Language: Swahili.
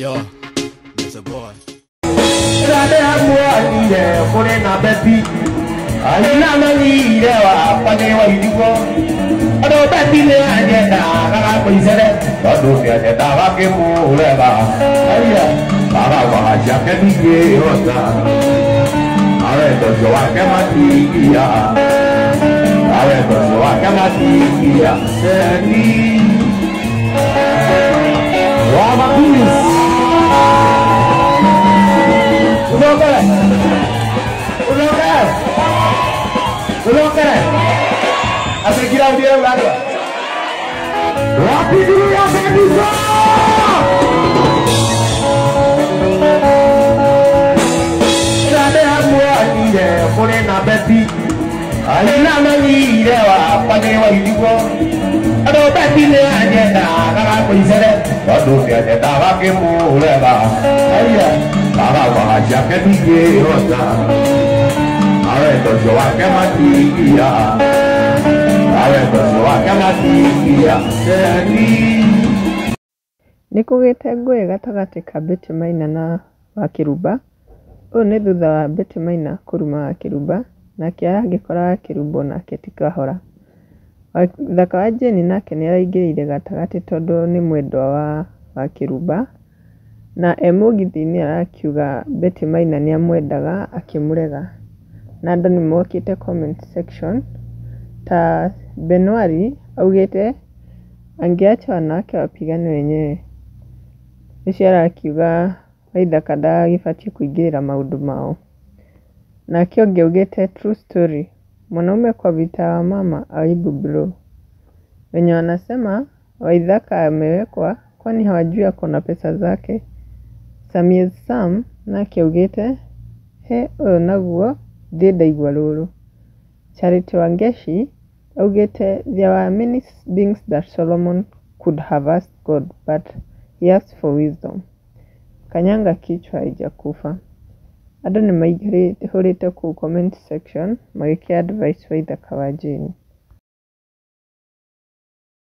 yo, that's a boy. Rade amua ile kule na beti. Alina mani ile wa pande wa idigo. Ado beti le ajenda kaka kuisere. Ado ni ajenda wake muleba. Aya, baba wa jaketi ye rosa. Ale dojo wake matikia. Ale dojo wake matikia. Seni. Wama please. Uloka. Asekira udia ulado. Wapi dulu ya Benisa? Rade amua ile kule na beti. Alina mani ile wa pande wa idigo. Ado beti le ajenda kaka kuisere. Ado ni ajenda wake muleba. Aya, baba wa jaketi ye rosa. Ale dojo wake matikia. Ale dojo wake matikia. Seni. Nikugite ngui gatagati ka Betty Maina na Wakiruba. Uyu ni thutha wa Betty Maina kuruma Wakiruba nake agikora Wakiruba nake tikahora. Thaka wa Jane nake ni araingirire gatagati tondu ni mwendwa wa Wakiruba na emugithini arakiuga Betty Maina ni amwendaga akimurega. Na andu ni mokite comment section ta Benwari augite angiacha nake wapigane wenyewe. Nicio arakiuga Waithaka ndagibatiĩ kũingĩrĩra maũndũ mao. Nake ũngĩ augite true story. Mwanaume kwa vita wa mama aibu bro. Wenye wanasema Waithaka amewekwa kwani hawajui ako na pesa zake. Samia Sam nake augite he uyu naguo ndaigua ruru. Charity Wangeshi augite there were many things that Solomon could have asked God but he asked for wisdom. Kanyanga kichwa haijakufa. Andu ni maihurite ku comment section magikia advice Waithaka wa Jane.